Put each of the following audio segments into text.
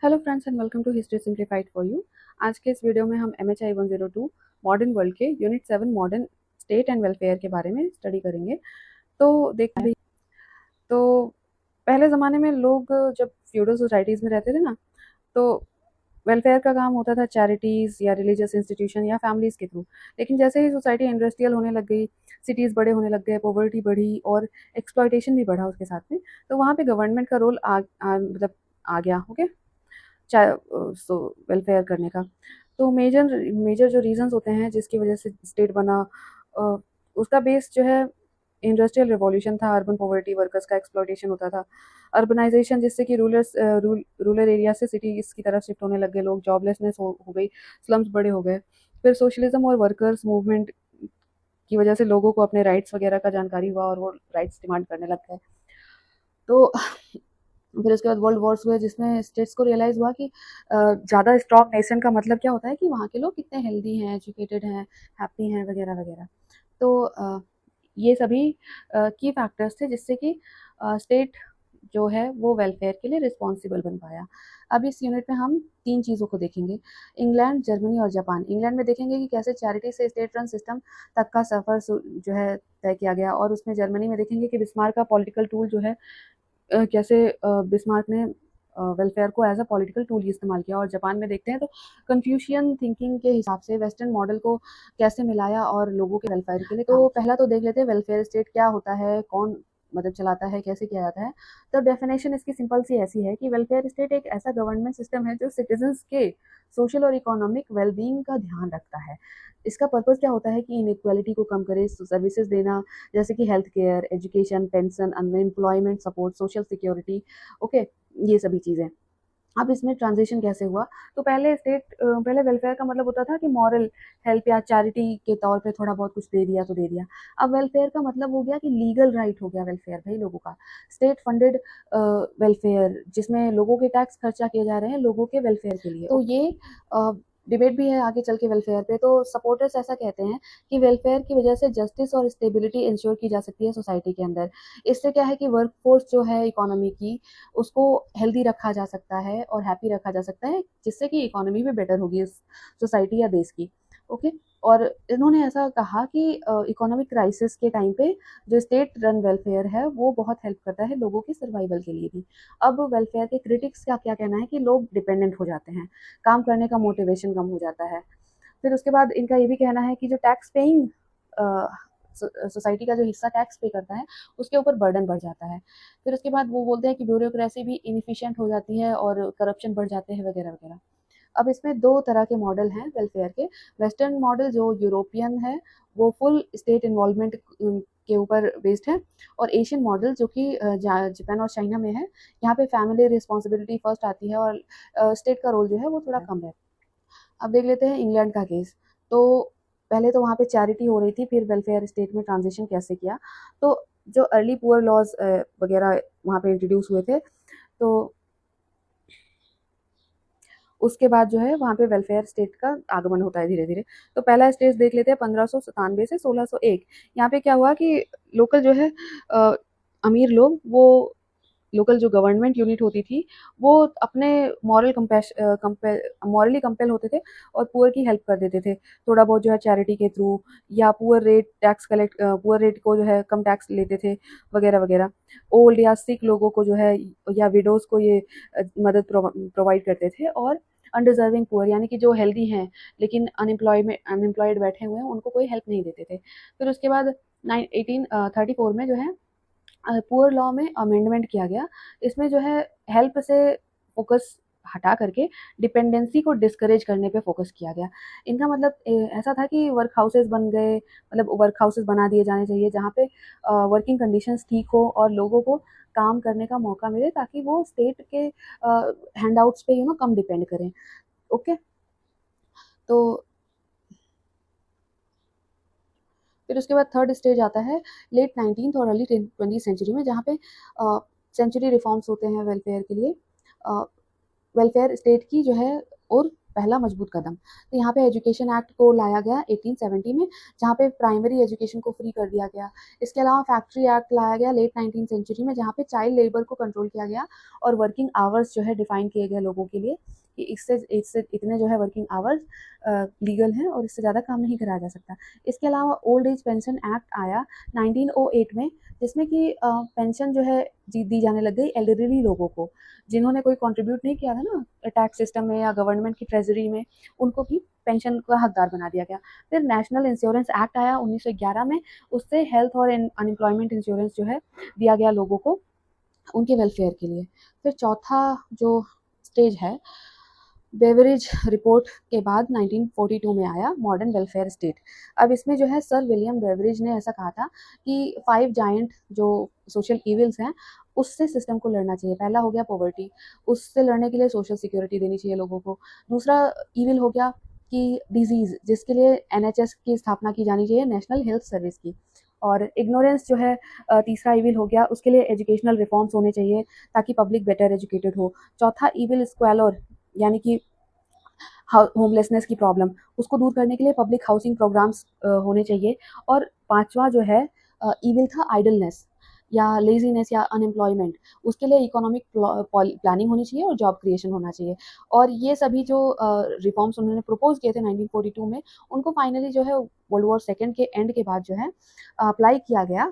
Hello friends and welcome to history simplified for you. आज के इस वीडियो में हम MHI 102 मॉडर्न वर्ल्ड के unit 7 modern state and welfare के बारे में स्टडी करेंगे। तो देखते हैं, तो पहले ज़माने में लोग जब फ्यूडल सोसाइटीज़ में रहते थे ना, तो वेलफेयर का काम होता था चैरिटीज़ या रिलीजियस इंस्टीट्यूशन या फैमिलीज़ के थ्रू। लेकिन जैसे ही सोसाइटी इंडस्ट्रियल होने लग गई, सिटीज़ बड़े होने लग गए, पॉवर्टी बढ़ी और एक्सप्लॉयटेशन भी बढ़ा उसके साथ में, तो वहाँ पे गवर्नमेंट का रोल मतलब आ गया। ओके, सो वेलफेयर करने का। तो मेजर मेजर जो रीजंस होते हैं जिसकी वजह से स्टेट बना, अ, उसका बेस जो है इंडस्ट्रियल रिवॉल्यूशन था। अर्बन पॉवर्टी, वर्कर्स का एक्सप्लॉयटेशन होता था। अर्बनाइजेशन, जिससे कि रूरल एरिया से सिटीज की तरफ शिफ्ट होने लग गए लोग, जॉबलेसनेस हो गई, स्लम्स बड़े हो गए। फिर सोशलिज्म और वर्कर्स मूवमेंट की वजह से लोगों को अपने राइट्स वगैरह का जानकारी हुआ और वो राइट्स डिमांड करने लग गए। तो फिर उसके बाद वर्ल्ड वॉर्स हुए, जिसमें स्टेट्स को रियलाइज़ हुआ कि ज़्यादा स्ट्रॉन्ग नेशन का मतलब क्या होता है कि वहाँ के लोग कितने हेल्दी हैं, एजुकेटेड हैं, हैप्पी हैं वगैरह वगैरह। तो ये सभी की फैक्टर्स थे जिससे कि स्टेट जो है वो वेलफेयर के लिए रिस्पॉन्सिबल बन पाया। अब इस यूनिट में हम 3 चीज़ों को देखेंगे, इंग्लैंड, जर्मनी और जापान। इंग्लैंड में देखेंगे कि कैसे चैरिटी से स्टेट रन सिस्टम तक का सफ़र जो है तय किया गया, और उसमें जर्मनी में देखेंगे कि बिस्मार्क का पॉलिटिकल टूल जो है, कैसे बिस्मार्क ने वेलफेयर को एज अ पॉलिटिकल टूल इस्तेमाल किया। और जापान में देखते हैं तो कन्फ्यूशियन थिंकिंग के हिसाब से वेस्टर्न मॉडल को कैसे मिलाया और लोगों के वेलफेयर के लिए। तो पहला तो देख लेते हैं वेलफेयर स्टेट क्या होता है, कौन मतलब चलाता है, कैसे किया जाता है। तो डेफिनेशन इसकी सिंपल सी ऐसी है कि वेलफेयर स्टेट एक ऐसा गवर्नमेंट सिस्टम है जो सिटीजन्स के सोशल और इकोनॉमिक वेलबींग का ध्यान रखता है। इसका पर्पज़ क्या होता है कि इनइक्वालिटी को कम करे, सर्विसेज देना, जैसे कि health care, education, pension, unemployment support, social security. Okay, ये सभी चीज़ें। अब इसमें ट्रांजिशन कैसे हुआ? तो पहले वेलफेयर का मतलब होता था कि मॉरल हेल्प या चैरिटी के तौर पे थोड़ा बहुत कुछ दे दिया तो दे दिया। अब वेलफेयर का मतलब हो गया कि लीगल राइट हो गया वेलफेयर भाई लोगों का। स्टेट फंडेड वेलफेयर, जिसमें लोगों के टैक्स खर्चा किए जा रहे हैं लोगों के वेलफेयर के लिए। तो ये डिबेट भी है आगे चल के वेलफेयर पे। तो सपोर्टर्स ऐसा कहते हैं कि वेलफेयर की वजह से जस्टिस और स्टेबिलिटी इंश्योर की जा सकती है सोसाइटी के अंदर। इससे क्या है कि वर्कफोर्स जो है इकोनॉमी की, उसको हेल्दी रखा जा सकता है और हैप्पी रखा जा सकता है, जिससे कि इकोनॉमी भी बेटर होगी इस सोसाइटी या देश की। ओके, और इन्होंने ऐसा कहा कि इकोनॉमिक क्राइसिस के टाइम पे जो स्टेट रन वेलफेयर है वो बहुत हेल्प करता है लोगों के सर्वाइवल के लिए भी। अब वेलफेयर के क्रिटिक्स का क्या कहना है कि लोग डिपेंडेंट हो जाते हैं, काम करने का मोटिवेशन कम हो जाता है। फिर उसके बाद इनका ये भी कहना है कि जो टैक्स पेइंग सोसाइटी का जो हिस्सा टैक्स पे करता है उसके ऊपर बर्डन बढ़ जाता है। फिर उसके बाद वो बोलते हैं कि ब्यूरोक्रेसी भी इनफिशिएंट हो जाती है और करप्शन बढ़ जाते हैं वगैरह वगैरह। अब इसमें दो तरह के मॉडल हैं वेलफेयर के। वेस्टर्न मॉडल जो यूरोपियन है वो फुल स्टेट इन्वॉल्वमेंट के ऊपर बेस्ड है, और एशियन मॉडल जो कि जापान और चाइना में है, यहाँ पे फैमिली रिस्पॉन्सिबिलिटी फर्स्ट आती है और स्टेट का रोल जो है वो थोड़ा कम है। अब देख लेते हैं इंग्लैंड का केस। तो पहले तो वहाँ पे चैरिटी हो रही थी, फिर वेलफेयर स्टेट में ट्रांजिशन कैसे किया। तो जो अर्ली पुअर लॉज वगैरह वहाँ पे इंट्रोड्यूस हुए थे, तो उसके बाद जो है वहाँ पे वेलफेयर स्टेट का आगमन होता है धीरे धीरे। तो पहला स्टेज देख लेते हैं 1597 से 1601। यहाँ पे क्या हुआ कि लोकल जो है अ, अमीर लोग, वो लोकल जो गवर्नमेंट यूनिट होती थी, वो अपने मॉरली कंपेल होते थे और पुअर की हेल्प कर देते थे थोड़ा बहुत जो है चैरिटी के थ्रू, या पुअर रेट को जो है कम टैक्स लेते थे वगैरह वगैरह। ओल्ड या सिक लोगों को जो है या विडोज को ये मदद प्रोवाइड करते थे। और अनडिजर्विंग पुअर, यानी कि जो हेल्दी हैं लेकिन अनएम्प्लॉयड बैठे हुए हैं, उनको कोई हेल्प नहीं देते थे। फिर उसके बाद 1834 में जो है पुअर लॉ में अमेंडमेंट किया गया। इसमें जो है हेल्प से फोकस हटा करके डिपेंडेंसी को डिस्करेज करने पे फोकस किया गया। इनका मतलब ऐसा था कि वर्क हाउसेस बन गए, मतलब वर्क हाउसेस बना दिए जाने चाहिए जहाँ पे वर्किंग कंडीशंस ठीक हो और लोगों को काम करने का मौका मिले, ताकि वो स्टेट के हैंडआउट्स पे कम डिपेंड करें। ओके, तो फिर उसके बाद थर्ड स्टेज आता है लेट 19th और अर्ली 20th सेंचुरी में, जहाँ पे सेंचुरी रिफॉर्म्स होते हैं वेलफेयर के लिए। वेलफेयर स्टेट की जो है और पहला मजबूत कदम। तो यहाँ पे एजुकेशन एक्ट को लाया गया 1870 में, जहाँ पे प्राइमरी एजुकेशन को फ्री कर दिया गया। इसके अलावा फैक्ट्री एक्ट लाया गया लेट 19th सेंचुरी में, जहाँ पे चाइल्ड लेबर को कंट्रोल किया गया और वर्किंग आवर्स जो है डिफाइन किए गए लोगों के लिए कि इससे इससे इतने जो है वर्किंग आवर्स लीगल हैं और इससे ज़्यादा काम नहीं कराया जा सकता। इसके अलावा ओल्ड एज पेंशन एक्ट आया 1908 में, जिसमें कि पेंशन जो है दी जाने लग गई एल्डरली लोगों को, जिन्होंने कोई कंट्रीब्यूट नहीं किया था ना टैक्स सिस्टम में या गवर्नमेंट की ट्रेजरी में, उनको भी पेंशन का हकदार बना दिया गया। फिर नेशनल इंश्योरेंस एक्ट आया 1911 में, उससे हेल्थ और अनएम्प्लॉयमेंट इंश्योरेंस जो है दिया गया लोगों को उनके वेलफेयर के लिए। फिर चौथा जो स्टेज है बेवरेज रिपोर्ट के बाद 1942 में आया मॉडर्न वेलफेयर स्टेट। अब इसमें जो है सर विलियम बेवरेज ने ऐसा कहा था कि 5 जायंट जो सोशल इविल्स हैं उससे सिस्टम को लड़ना चाहिए। पहला हो गया पॉवर्टी, उससे लड़ने के लिए सोशल सिक्योरिटी देनी चाहिए लोगों को। दूसरा इविल हो गया कि डिजीज़, जिसके लिए एनएचएस की स्थापना की जानी चाहिए, नेशनल हेल्थ सर्विस की। और इग्नोरेंस जो है तीसरा इविल हो गया, उसके लिए एजुकेशनल रिफॉर्म्स होने चाहिए ताकि पब्लिक बेटर एजुकेटेड हो। चौथा इविल स्क्वेलर, यानी कि होमलेसनेस की प्रॉब्लम, उसको दूर करने के लिए पब्लिक हाउसिंग प्रोग्राम्स होने चाहिए। और पांचवा जो है ईविल था आइडलनेस या लेजीनेस या अनएम्प्लॉयमेंट, उसके लिए इकोनॉमिक प्लानिंग होनी चाहिए और जॉब क्रिएशन होना चाहिए। और ये सभी जो रिफॉर्म्स उन्होंने प्रपोज किए थे 1942 में, उनको फाइनली जो है वर्ल्ड वॉर सेकेंड के एंड के बाद जो है अप्लाई किया गया।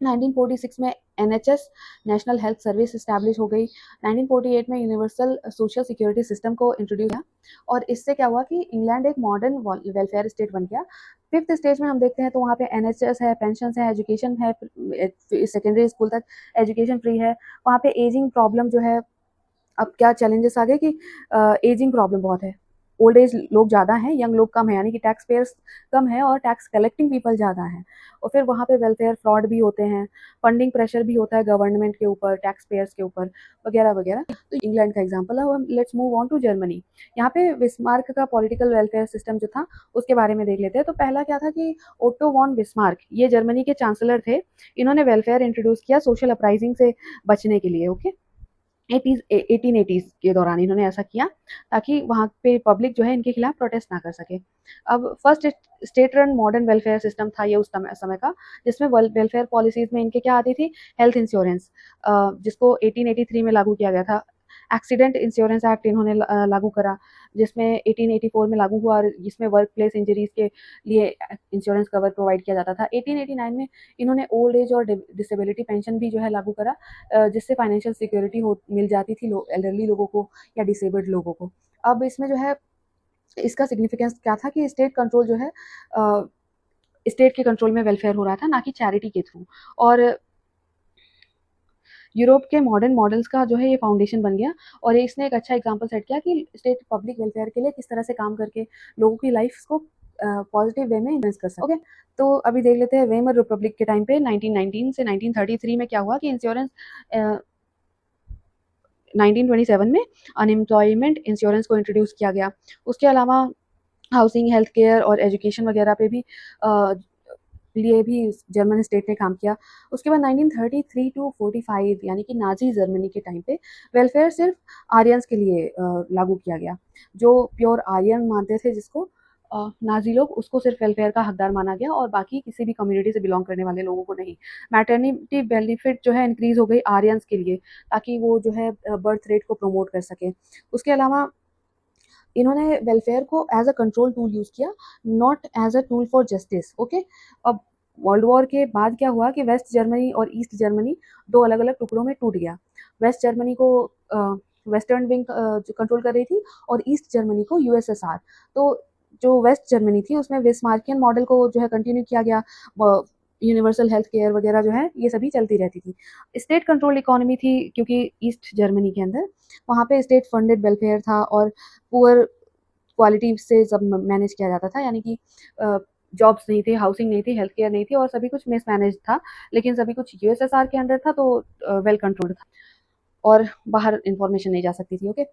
1946 में NHS national health service establish हो गई। 1948 में यूनिवर्सल सोशल सिक्योरिटी सिस्टम को इंट्रोड्यूस किया और इससे क्या हुआ कि इंग्लैंड एक मॉडर्न वेलफेयर स्टेट बन गया। फिफ्थ स्टेज में हम देखते हैं तो वहाँ पे एनएचएस है, पेंशन है, एजुकेशन है, सेकेंडरी स्कूल तक एजुकेशन फ्री है। वहाँ पे एजिंग प्रॉब्लम जो है, अब क्या चैलेंजेस आ गए कि एजिंग प्रॉब्लम बहुत है, ओल्ड एज लोग ज़्यादा हैं, यंग लोग कम है, यानी कि टैक्स पेयर्स कम है और टैक्स कलेक्टिंग पीपल ज़्यादा हैं। और फिर वहाँ पे वेलफेयर फ्रॉड भी होते हैं, फंडिंग प्रेशर भी होता है गवर्नमेंट के ऊपर, टैक्स पेयर्स के ऊपर, वगैरह वगैरह। तो इंग्लैंड का एग्जाम्पल है। Let's move on to Germany. यहाँ पे बिस्मार्क का पॉलिटिकल वेलफेयर सिस्टम जो था उसके बारे में देख लेते हैं। तो पहला क्या था कि ओटो वॉन बिस्मार्क, ये जर्मनी के चांसलर थे। इन्होंने वेलफेयर इंट्रोड्यूस किया सोशल अपराइजिंग से बचने के लिए। ओके, 1880s के दौरान इन्होंने ऐसा किया ताकि वहाँ पे पब्लिक जो है इनके खिलाफ प्रोटेस्ट ना कर सके। अब first state run modern welfare system था ये उस समय का, जिसमें वेलफेयर पॉलिसीज में इनके क्या आती थी, हेल्थ इंश्योरेंस, जिसको 1883 में लागू किया गया था। एक्सीडेंट इंश्योरेंस एक्ट इन्होंने लागू करा, जिसमें 1884 में लागू हुआ और जिसमें वर्क प्लेस इंजरीज के लिए इंश्योरेंस कवर प्रोवाइड किया जाता था। 1889 में इन्होंने ओल्ड एज और डिसेबिलिटी पेंशन भी जो है लागू करा, जिससे फाइनेंशियल सिक्योरिटी हो मिल जाती थी एल्डरली लोगों को या डिसेबल्ड लोगों को। अब इसमें जो है इसका सिग्निफिकेंस क्या था कि स्टेट कंट्रोल जो है स्टेट के कंट्रोल में वेलफेयर हो रहा था, ना कि चैरिटी के थ्रू। और यूरोप के मॉडर्न मॉडल्स का जो है ये फाउंडेशन बन गया और इसने एक अच्छा एग्जांपल सेट किया कि स्टेट पब्लिक वेलफेयर के लिए किस तरह से काम करके लोगों की लाइफ को पॉजिटिव वे में इन्वेस्ट कर सकते। ओके, तो अभी देख लेते हैं वेमर रिपब्लिक के टाइम पे 1919 से 1933 में क्या हुआ कि इंश्योरेंस 1927 में अनएम्प्लॉयमेंट इंश्योरेंस को इंट्रोड्यूस किया गया। उसके अलावा हाउसिंग, हेल्थ केयर और एजुकेशन वगैरह पे भी लिए भी जर्मन स्टेट ने काम किया। उसके बाद 1933 टू 45 यानी कि नाजी जर्मनी के टाइम पे वेलफेयर सिर्फ आर्यंस के लिए लागू किया गया। जो प्योर आर्यन मानते थे जिसको नाजी लोग, उसको सिर्फ वेलफेयर का हकदार माना गया और बाकी किसी भी कम्युनिटी से बिलोंग करने वाले लोगों को नहीं। मैटरनिटी बेनिफिट जो है इंक्रीज हो गई आर्यंस के लिए ताकि वो जो है बर्थ रेट को प्रमोट कर सके। उसके अलावा इन्होंने वेलफेयर को as a control tool use किया, not as a tool for justice. Okay, अब वर्ल्ड वॉर के बाद क्या हुआ कि वेस्ट जर्मनी और ईस्ट जर्मनी दो अलग अलग टुकड़ों में टूट गया। वेस्ट जर्मनी को वेस्टर्न विंग कंट्रोल कर रही थी और ईस्ट जर्मनी को यूएसएसआर। तो जो वेस्ट जर्मनी थी उसमें बिस्मार्कियन मॉडल को जो है कंटिन्यू किया गया, यूनिवर्सल हेल्थ केयर वगैरह जो है ये सभी चलती रहती थी। स्टेट कंट्रोल इकोनॉमी थी क्योंकि ईस्ट जर्मनी के अंदर वहाँ पे स्टेट फंडेड वेलफेयर था और पुअर क्वालिटी से सब मैनेज किया जाता था, यानी कि जॉब्स नहीं थे, हाउसिंग नहीं थी, हेल्थ केयर नहीं थी और सभी कुछ मिसमैनेज था, लेकिन सभी कुछ यूएसएसआर के अंडर था तो वेल कंट्रोल्ड था और बाहर इंफॉर्मेशन नहीं जा सकती थी। ओके,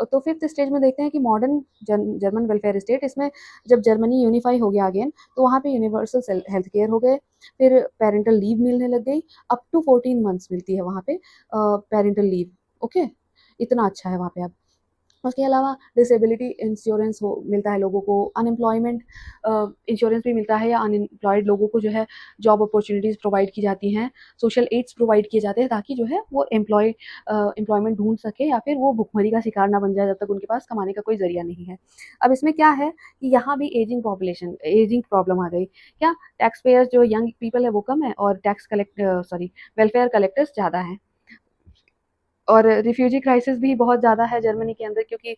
तो फिफ्थ स्टेज में देखते हैं कि मॉडर्न जर्मन वेलफेयर स्टेट। इसमें जब जर्मनी यूनिफाई हो गया अगेन तो वहाँ पे यूनिवर्सल हेल्थ केयर हो गए, फिर पेरेंटल लीव मिलने लग गई, अप टू 14 मंथ्स मिलती है वहाँ पे पेरेंटल लीव। ओके, इतना अच्छा है वहाँ पे अब। उसके अलावा डिसेबिलिटी इंश्योरेंस हो मिलता है लोगों को, अनएम्प्लॉयमेंट इंश्योरेंस भी मिलता है, या अनएम्प्लॉयड लोगों को जो है जॉब अपॉर्चुनिटीज़ प्रोवाइड की जाती हैं, सोशल एड्स प्रोवाइड किए जाते हैं ताकि जो है वो एम्प्लॉयमेंट ढूंढ सके या फिर वो भुखमरी का शिकार ना बन जाए जब तक उनके पास कमाने का कोई जरिया नहीं है। अब इसमें क्या है कि यहाँ भी एजिंग प्रॉब्लम आ गई। क्या टैक्स पेयर्स जो यंग पीपल है वो कम है और वेलफेयर कलेक्टर्स ज़्यादा हैं। और रिफ्यूजी क्राइसिस भी बहुत ज़्यादा है जर्मनी के अंदर, क्योंकि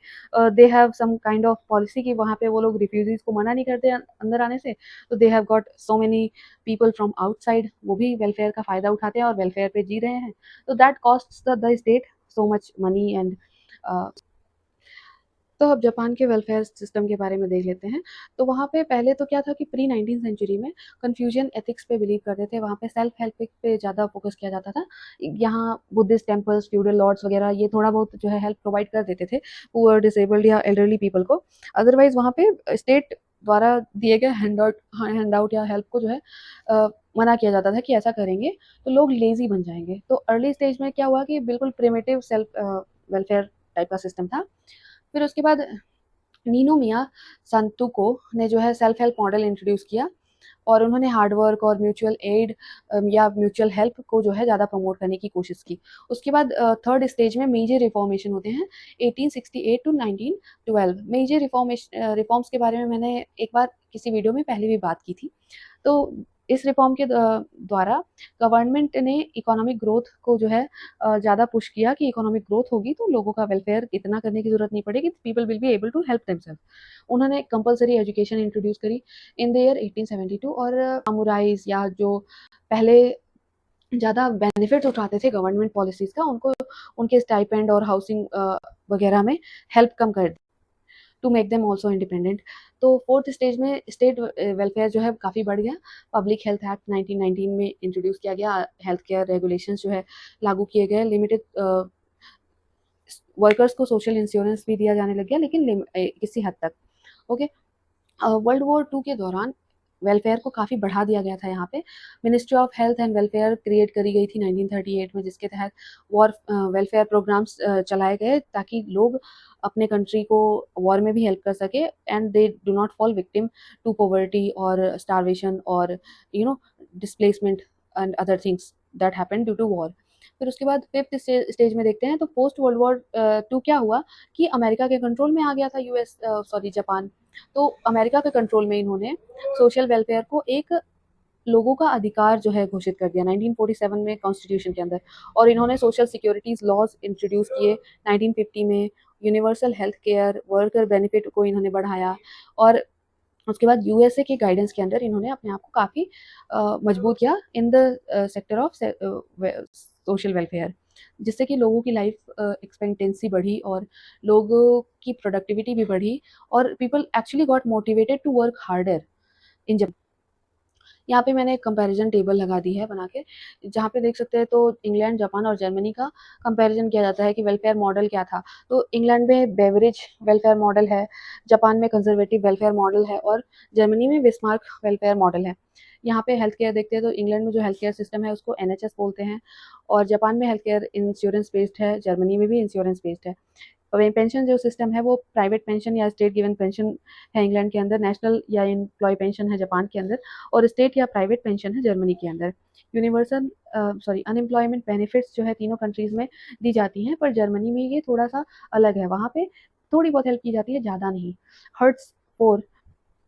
they have some kind of policy कि वहाँ पे वो लोग रिफ्यूजीज को मना नहीं करते अंदर आने से। तो they have got so many people from outside, वो भी वेलफेयर का फ़ायदा उठाते हैं और वेलफेयर पे जी रहे हैं। तो that costs the state so much money and. तो अब जापान के वेलफेयर सिस्टम के बारे में देख लेते हैं। तो वहाँ पे पहले तो क्या था कि प्री 19th सेंचुरी में कन्फ्यूशियन एथिक्स पे बिलीव करते थे, वहाँ पे सेल्फ हेल्प पे ज़्यादा फोकस किया जाता था। यहाँ बुद्धिस्ट टेम्पल्स, फ्यूडल लॉर्ड्स वगैरह ये थोड़ा बहुत जो है हेल्प प्रोवाइड कर देते थे पुअर, डिसेबल्ड या एल्डरली पीपल को। अदरवाइज वहाँ पे स्टेट द्वारा दिए गए हैंड आउट या हेल्प को जो है मना किया जाता था कि ऐसा करेंगे तो लोग लेजी बन जाएंगे। तो अर्ली स्टेज में क्या हुआ कि बिल्कुल प्रिमिटिव सेल्फ वेलफेयर टाइप का सिस्टम था। फिर उसके बाद नीनो मिया संतुको ने जो है सेल्फ हेल्प मॉडल इंट्रोड्यूस किया और उन्होंने हार्ड वर्क और म्यूचुअल एड या म्यूचुअल हेल्प को जो है ज़्यादा प्रमोट करने की कोशिश की। उसके बाद थर्ड स्टेज में मेजर रिफॉर्मेशन होते हैं 1868 टू 1912। मेजर रिफॉर्म्स के बारे में मैंने एक बार किसी वीडियो में पहले भी बात की थी। तो इस रिफॉर्म के द्वारा गवर्नमेंट ने इकोनॉमिक ग्रोथ को जो है ज़्यादा पुश किया कि इकोनॉमिक ग्रोथ होगी तो लोगों का वेलफेयर इतना करने की ज़रूरत नहीं पड़ेगी, people will be able to help themselves. उन्होंने कंपलसरी एजुकेशन इंट्रोड्यूस करी इन द ईयर 1872। और सामुराइज या जो पहले ज़्यादा बेनिफिट्स उठाते थे गवर्नमेंट पॉलिसीज़ का, उनको उनके स्टाइपेंड और हाउसिंग वगैरह में हेल्प कम कर to make them also independent. तो फोर्थ स्टेज में स्टेट वेलफेयर जो है काफ़ी बढ़ गया। पब्लिक हेल्थ एक्ट 1919 में इंट्रोड्यूस किया गया, हेल्थ केयर रेगुलेशंस जो है लागू किए गए, लिमिटेड वर्कर्स को सोशल इंश्योरेंस भी दिया जाने लग गया, लेकिन किसी हद तक। ओके। वर्ल्ड वॉर टू के दौरान वेलफेयर को काफ़ी बढ़ा दिया गया था। यहाँ पे ministry of health and welfare create करी गई थी 1938 में, जिसके तहत वॉर वेलफेयर प्रोग्राम्स चलाए गए ताकि लोग अपने कंट्री को वॉर में भी हेल्प कर सके and they do not fall victim to poverty और स्टारवेशन और displacement and other things that happen due to war. फिर उसके बाद फिफ्थ स्टेज में देखते हैं। तो पोस्ट वर्ल्ड वॉर टू क्या हुआ कि अमेरिका के कंट्रोल में आ गया था जापान। तो अमेरिका के कंट्रोल में इन्होंने सोशल वेलफेयर को एक लोगों का अधिकार जो है घोषित कर दिया 1947 में कॉन्स्टिट्यूशन के अंदर। और इन्होंने सोशल सिक्योरिटीज लॉज इंट्रोड्यूस किए 1950 में। Universal health care, worker benefit को इन्होंने बढ़ाया। और उसके बाद यूएसए के गाइडेंस के अंदर इन्होंने अपने आप को काफ़ी मजबूत किया in the sector of social welfare, जिससे कि लोगों की लाइफ एक्सपेक्टेंसी बढ़ी और लोगों की प्रोडक्टिविटी भी बढ़ी और people actually got motivated to work harder in जब। यहाँ पे मैंने एक कंपैरिजन टेबल लगा दी है बना के, जहाँ पे देख सकते हैं। तो इंग्लैंड, जापान और जर्मनी का कंपैरिजन किया जाता है कि वेलफेयर मॉडल क्या था। तो इंग्लैंड में बेवरेज वेलफेयर मॉडल है, जापान में कंजर्वेटिव वेलफेयर मॉडल है और जर्मनी में बिस्मार्क वेलफेयर मॉडल है। यहाँ पे हेल्थ केयर देखते हैं तो इंग्लैंड में जो हेल्थ केयर सिस्टम है उसको एनएचएस बोलते हैं और जापान में हेल्थ केयर इंश्योरेंस बेस्ड है, जर्मनी में भी इंश्योरेंस बेस्ड है। पेंशन जो सिस्टम है वो प्राइवेट पेंशन या स्टेट गिवन पेंशन है इंग्लैंड के अंदर, नेशनल या एम्प्लॉय पेंशन है जापान के अंदर और स्टेट या प्राइवेट पेंशन है जर्मनी के अंदर। यूनिवर्सल अनएम्प्लॉयमेंट बेनिफिट्स जो है तीनों कंट्रीज में दी जाती हैं, पर जर्मनी में ये थोड़ा सा अलग है। वहाँ पे थोड़ी बहुत हेल्प की जाती है, ज़्यादा नहीं। हर्ट्स फोर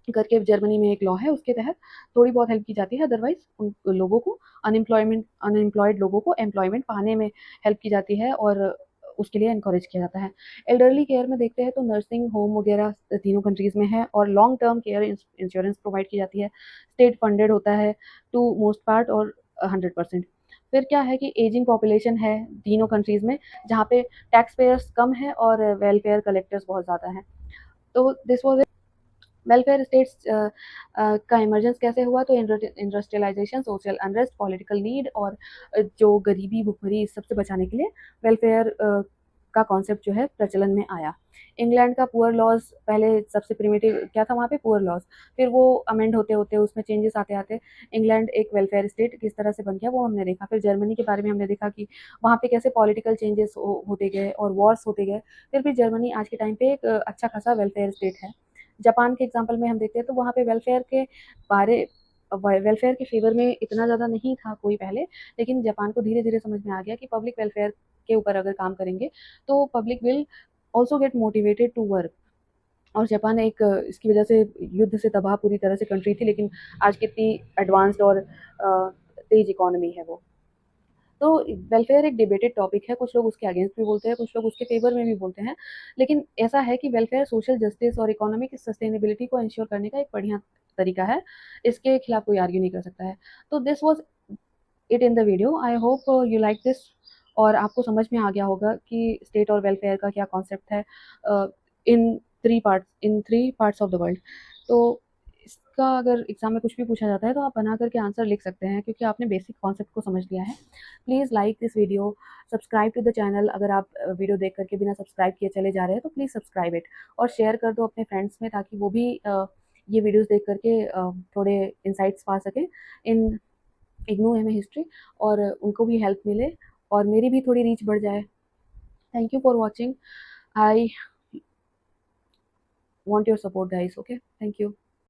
करके जर्मनी में एक लॉ है, उसके तहत थोड़ी बहुत हेल्प की जाती है, अदरवाइज उन लोगों को अनएम्प्लॉयड लोगों को एम्प्लॉयमेंट पाने में हेल्प की जाती है और उसके लिए इनकरेज किया जाता है। एल्डरली केयर में देखते हैं तो नर्सिंग होम वगैरह तीनों कंट्रीज में है और long term care insurance provide की जाती है, स्टेट फंडेड होता है टू मोस्ट पार्ट और 100%। फिर क्या है कि एजिंग पॉपुलेशन है तीनों कंट्रीज में, जहाँ पे टैक्स पेयर्स कम है और वेलफेयर कलेक्टर्स बहुत ज़्यादा हैं। तो दिस वॉज वेलफेयर स्टेट्स का इमरजेंस कैसे हुआ? तो industrialisation, social unrest, political need और जो गरीबी, भुखमरी, इस सब से बचाने के लिए वेलफेयर का कॉन्सेप्ट जो है प्रचलन में आया। इंग्लैंड का पुअर लॉज पहले सबसे प्रिमिटिव क्या था वहाँ पे, पुअर लॉज, फिर वो अमेंड होते होते उसमें चेंजेस आते आते इंग्लैंड एक वेलफेयर स्टेट किस तरह से बन गया वो हमने देखा। फिर जर्मनी के बारे में हमने देखा कि वहाँ पे कैसे पॉलिटिकल चेंजेस होते गए और वॉर्स होते गए, फिर भी जर्मनी आज के टाइम पे एक अच्छा खासा वेलफेयर स्टेट है। जापान के एग्जाम्पल में हम देखते हैं तो वहाँ पे वेलफेयर के फेवर में इतना ज़्यादा नहीं था कोई पहले, लेकिन जापान को धीरे धीरे समझ में आ गया कि पब्लिक वेलफेयर के ऊपर अगर काम करेंगे तो public will also get motivated to work. और जापान एक इसकी वजह से युद्ध से तबाह पूरी तरह से कंट्री थी, लेकिन आज कितनी एडवांस्ड और तेज इकोनॉमी है वो। तो वेलफेयर एक डिबेटेड टॉपिक है, कुछ लोग उसके अगेंस्ट भी बोलते हैं, कुछ लोग उसके फेवर में भी बोलते हैं, लेकिन ऐसा है कि वेलफेयर सोशल जस्टिस और इकोनॉमिक सस्टेनेबिलिटी को इंश्योर करने का एक बढ़िया तरीका है, इसके खिलाफ कोई आर्ग्यू नहीं कर सकता है। तो this was it in the video, I hope you like this, और आपको समझ में आ गया होगा कि स्टेट और वेलफेयर का क्या कॉन्सेप्ट है in three parts of the world. तो इसका अगर एग्जाम में कुछ भी पूछा जाता है तो आप बना करके आंसर लिख सकते हैं, क्योंकि आपने बेसिक कॉन्सेप्ट को समझ लिया है। Please like this video, subscribe to the channel. अगर आप वीडियो देख करके बिना सब्सक्राइब किए चले जा रहे हैं तो प्लीज़ सब्सक्राइब इट, और शेयर कर दो अपने फ्रेंड्स में, ताकि वो भी ये वीडियोस देख करके थोड़े इंसाइट्स पा सकें इन इग्नू में हिस्ट्री, और उनको भी हेल्प मिले और मेरी भी थोड़ी रीच बढ़ जाए। Thank you for watching. I want your support guys, okay? Thank you.